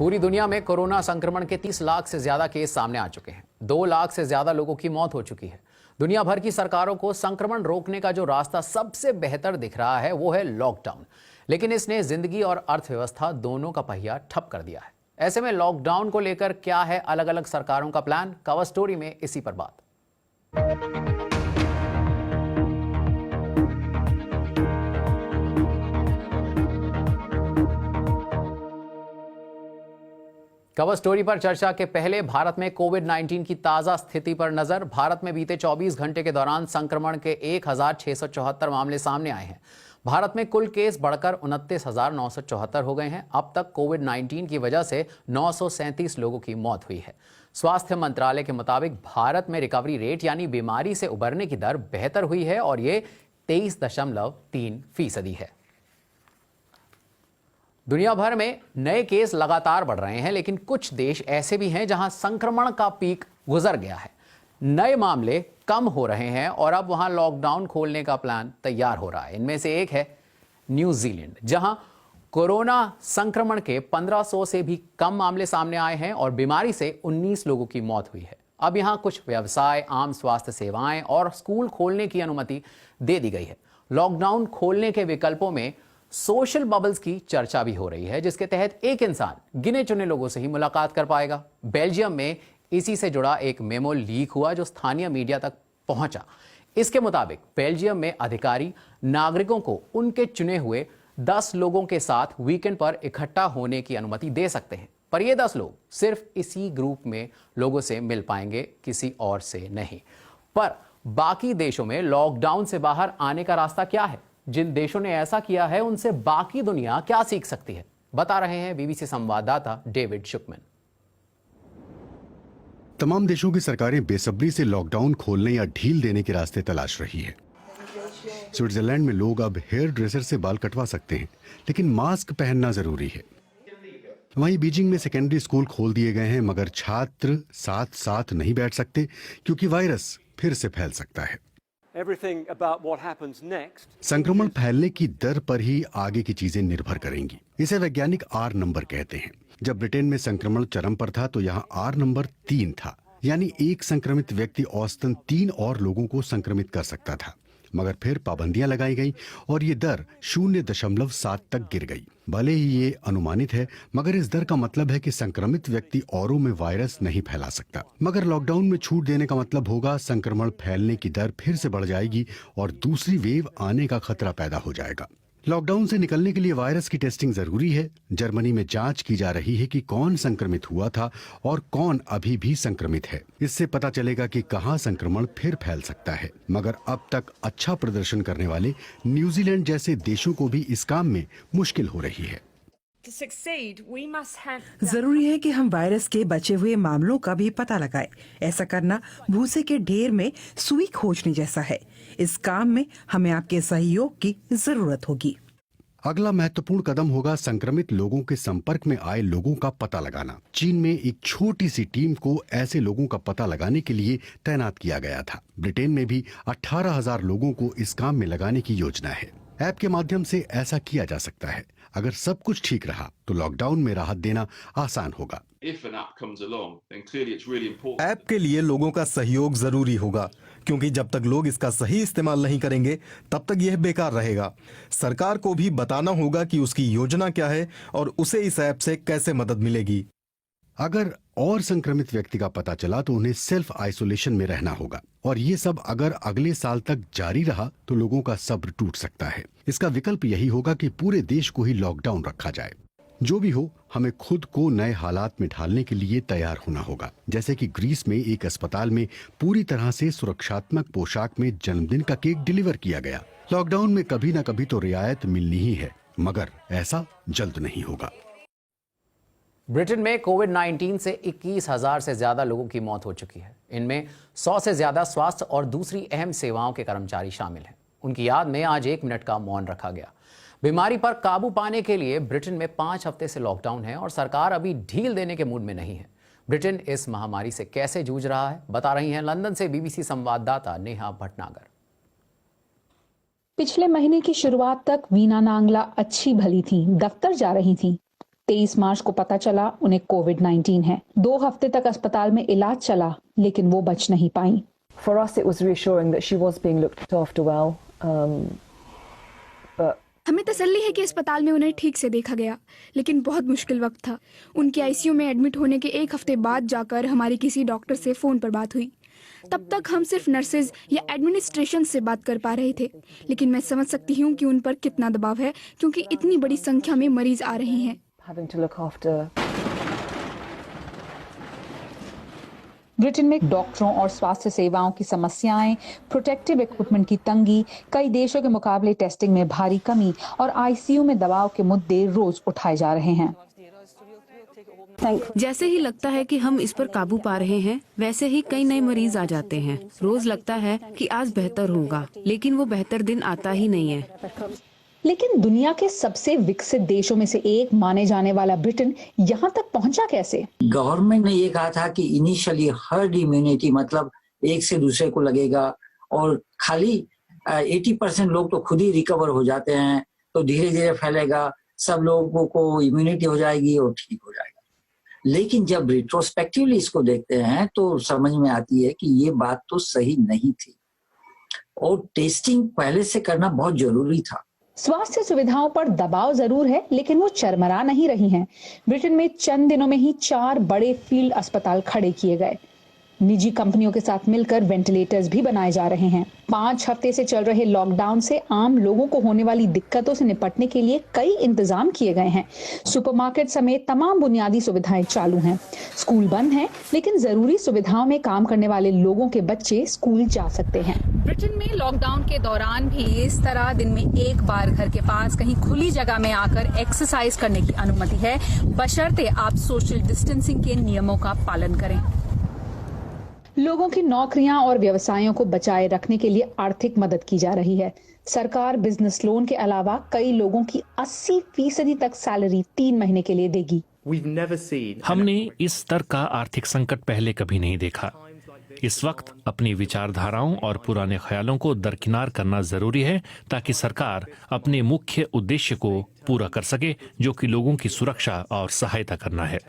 पूरी दुनिया में कोरोना संक्रमण के 30 लाख से ज्यादा केस सामने आ चुके हैं। 2 लाख से ज्यादा लोगों की मौत हो चुकी है। दुनिया भर की सरकारों को संक्रमण रोकने का जो रास्ता सबसे बेहतर दिख रहा है वो है लॉकडाउन, लेकिन इसने जिंदगी और अर्थव्यवस्था दोनों का पहिया ठप कर दिया है। ऐसे में लॉकडाउन को लेकर क्या है अलग अलग सरकारों का प्लान, कवर स्टोरी में इसी पर बात। कवर स्टोरी पर चर्चा के पहले भारत में कोविड-19 की ताजा स्थिति पर नजर। भारत में बीते 24 घंटे के दौरान संक्रमण के 1674 मामले सामने आए हैं। भारत में कुल केस बढ़कर 29,974 हो गए हैं। अब तक कोविड-19 की वजह से 937 लोगों की मौत हुई है। स्वास्थ्य मंत्रालय के मुताबिक भारत में रिकवरी रेट यानी बीमारी से उबरने की दर बेहतर हुई है और ये 23.3% है। दुनिया भर में नए केस लगातार बढ़ रहे हैं, लेकिन कुछ देश ऐसे भी हैं जहां संक्रमण का पीक गुजर गया है। नए मामले कम हो रहे हैं और अब वहां लॉकडाउन खोलने का प्लान तैयार हो रहा है। इनमें से एक है न्यूजीलैंड, जहां कोरोना संक्रमण के 1500 से भी कम मामले सामने आए हैं और बीमारी से 19 लोगों की मौत हुई है। अब यहां कुछ व्यवसाय, आम स्वास्थ्य सेवाएं और स्कूल खोलने की अनुमति दे दी गई है। लॉकडाउन खोलने के विकल्पों में सोशल बबल्स की चर्चा भी हो रही है, जिसके तहत एक इंसान गिने चुने लोगों से ही मुलाकात कर पाएगा। बेल्जियम में इसी से जुड़ा एक मेमो लीक हुआ जो स्थानीय मीडिया तक पहुंचा। इसके मुताबिक बेल्जियम में अधिकारी नागरिकों को उनके चुने हुए 10 लोगों के साथ वीकेंड पर इकट्ठा होने की अनुमति दे सकते हैं, पर ये 10 लोग सिर्फ इसी ग्रुप में लोगों से मिल पाएंगे, किसी और से नहीं। पर बाकी देशों में लॉकडाउन से बाहर आने का रास्ता क्या है? जिन देशों ने ऐसा किया है उनसे बाकी दुनिया क्या सीख सकती है, बता रहे हैं बीबीसी संवाददाता डेविड शुकमैन। तमाम देशों की सरकारें बेसब्री से लॉकडाउन खोलने या ढील देने के रास्ते तलाश रही है। स्विट्जरलैंड में लोग अब हेयर ड्रेसर से बाल कटवा सकते हैं, लेकिन मास्क पहनना जरूरी है। वहीं बीजिंग में सेकेंडरी स्कूल खोल दिए गए हैं, मगर छात्र साथ साथ नहीं बैठ सकते क्योंकि वायरस फिर से फैल सकता है। संक्रमण फैलने की दर पर ही आगे की चीजें निर्भर करेंगी। इसे वैज्ञानिक R नंबर कहते हैं। जब ब्रिटेन में संक्रमण चरम पर था तो यहाँ R नंबर 3 था, यानी एक संक्रमित व्यक्ति औसतन 3 और लोगों को संक्रमित कर सकता था। मगर फिर पाबंदियां लगाई गई और ये दर 0.7 तक गिर गई। भले ही ये अनुमानित है, मगर इस दर का मतलब है कि संक्रमित व्यक्ति औरों में वायरस नहीं फैला सकता। मगर लॉकडाउन में छूट देने का मतलब होगा संक्रमण फैलने की दर फिर से बढ़ जाएगी और दूसरी वेव आने का खतरा पैदा हो जाएगा। लॉकडाउन से निकलने के लिए वायरस की टेस्टिंग जरूरी है। जर्मनी में जांच की जा रही है कि कौन संक्रमित हुआ था और कौन अभी भी संक्रमित है। इससे पता चलेगा कि कहां संक्रमण फिर फैल सकता है। मगर अब तक अच्छा प्रदर्शन करने वाले न्यूजीलैंड जैसे देशों को भी इस काम में मुश्किल हो रही है। जरूरी है कि हम वायरस के बचे हुए मामलों का भी पता लगाएं। ऐसा करना भूसे के ढेर में सुई खोजने जैसा है। इस काम में हमें आपके सहयोग की जरूरत होगी। अगला महत्वपूर्ण कदम होगा संक्रमित लोगों के संपर्क में आए लोगों का पता लगाना। चीन में एक छोटी सी टीम को ऐसे लोगों का पता लगाने के लिए तैनात किया गया था। ब्रिटेन में भी 18,000 लोगों को इस काम में लगाने की योजना है। ऐप के माध्यम से ऐसा किया जा सकता है। अगर सब कुछ ठीक रहा तो लॉकडाउन में राहत देना आसान होगा। ऐप के लिए लोगों का सहयोग जरूरी होगा, क्योंकि जब तक लोग इसका सही इस्तेमाल नहीं करेंगे तब तक यह बेकार रहेगा। सरकार को भी बताना होगा कि उसकी योजना क्या है और उसे इस ऐप से कैसे मदद मिलेगी। अगर और संक्रमित व्यक्ति का पता चला तो उन्हें सेल्फ आइसोलेशन में रहना होगा, और ये सब अगर अगले साल तक जारी रहा तो लोगों का सब्र टूट सकता है। इसका विकल्प यही होगा कि पूरे देश को ही लॉकडाउन रखा जाए। जो भी हो, हमें खुद को नए हालात में ढालने के लिए तैयार होना होगा। जैसे कि ग्रीस में एक अस्पताल में पूरी तरह से सुरक्षात्मक पोशाक में जन्मदिन का केक डिलीवर किया गया। लॉकडाउन में कभी न कभी तो रियायत मिलनी ही है, मगर ऐसा जल्द नहीं होगा। ब्रिटेन में कोविड-19 से 21,000 से ज्यादा लोगों की मौत हो चुकी है। इनमें 100 से ज्यादा स्वास्थ्य और दूसरी अहम सेवाओं के कर्मचारी शामिल हैं। उनकी याद में आज 1 मिनट का मौन रखा गया। बीमारी पर काबू पाने के लिए ब्रिटेन में 5 हफ्ते से लॉकडाउन है और सरकार अभी ढील देने के मूड में नहीं है। ब्रिटेन इस महामारी से कैसे जूझ रहा है, बता रही हैं लंदन से बीबीसी संवाददाता नेहा भटनागर। पिछले महीने की शुरुआत तक वीना नांगला अच्छी भली थी, दफ्तर जा रही थी। 23 मार्च को पता चला उन्हें कोविड-19 है। 2 हफ्ते तक अस्पताल में इलाज चला, लेकिन वो बच नहीं पाई। For us, it was reassuring that she was being looked after well. But हमें तसल्ली है कि अस्पताल में उन्हें ठीक से देखा गया, लेकिन बहुत मुश्किल वक्त था। उनके आईसीयू में एडमिट होने के 1 हफ्ते बाद जाकर हमारी किसी डॉक्टर से फोन पर बात हुई। तब तक हम सिर्फ नर्सेज या एडमिनिस्ट्रेशन से बात कर पा रहे थे, लेकिन मैं समझ सकती हूँ कि उन पर कितना दबाव है, क्योंकि इतनी बड़ी संख्या में मरीज आ रहे हैं। having to look after Britain में डॉक्टरों और स्वास्थ्य सेवाओं की समस्याएं, प्रोटेक्टिव इक्विपमेंट की तंगी, कई देशों के मुकाबले टेस्टिंग में भारी कमी और आईसीयू में दबाव के मुद्दे रोज उठाए जा रहे हैं। जैसे ही लगता है कि हम इस पर काबू पा रहे हैं, वैसे ही कई नए मरीज आ जाते हैं। रोज लगता है कि आज बेहतर होगा, लेकिन वो बेहतर दिन आता ही नहीं है। लेकिन दुनिया के सबसे विकसित देशों में से एक माने जाने वाला ब्रिटेन यहाँ तक पहुँचा कैसे? गवर्नमेंट ने ये कहा था कि इनिशियली हर्ड इम्यूनिटी, मतलब एक से दूसरे को लगेगा और खाली 80% लोग तो खुद ही रिकवर हो जाते हैं, तो धीरे धीरे फैलेगा, सब लोगों को इम्यूनिटी हो जाएगी और ठीक हो जाएगा। लेकिन जब रिट्रोस्पेक्टिवली इसको देखते हैं तो समझ में आती है कि ये बात तो सही नहीं थी और टेस्टिंग पहले से करना बहुत जरूरी था। स्वास्थ्य सुविधाओं पर दबाव जरूर है, लेकिन वो चरमरा नहीं रही हैं। ब्रिटेन में चंद दिनों में ही 4 बड़े फील्ड अस्पताल खड़े किए गए। निजी कंपनियों के साथ मिलकर वेंटिलेटर्स भी बनाए जा रहे हैं। 5 हफ्ते से चल रहे लॉकडाउन से आम लोगों को होने वाली दिक्कतों से निपटने के लिए कई इंतजाम किए गए हैं। सुपरमार्केट समेत तमाम बुनियादी सुविधाएं चालू हैं। स्कूल बंद हैं, लेकिन जरूरी सुविधाओं में काम करने वाले लोगों के बच्चे स्कूल जा सकते हैं। ब्रिटेन में लॉकडाउन के दौरान भी इस तरह दिन में एक बार घर के पास कहीं खुली जगह में आकर एक्सरसाइज करने की अनुमति है, बशर्ते आप सोशल डिस्टेंसिंग के नियमों का पालन करें। लोगों की नौकरियां और व्यवसायों को बचाए रखने के लिए आर्थिक मदद की जा रही है। सरकार बिजनेस लोन के अलावा कई लोगों की 80% तक सैलरी 3 महीने के लिए देगी। हमने इस स्तर का आर्थिक संकट पहले कभी नहीं देखा। इस वक्त अपनी विचारधाराओं और पुराने ख्यालों को दरकिनार करना जरूरी है, ताकि सरकार अपने मुख्य उद्देश्य को पूरा कर सके, जो कि लोगों की सुरक्षा और सहायता करना है।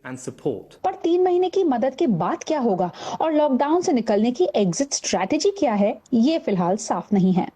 पर 3 महीने की मदद के बाद क्या होगा और लॉकडाउन से निकलने की एग्जिट स्ट्रैटेजी क्या है, ये फिलहाल साफ नहीं है।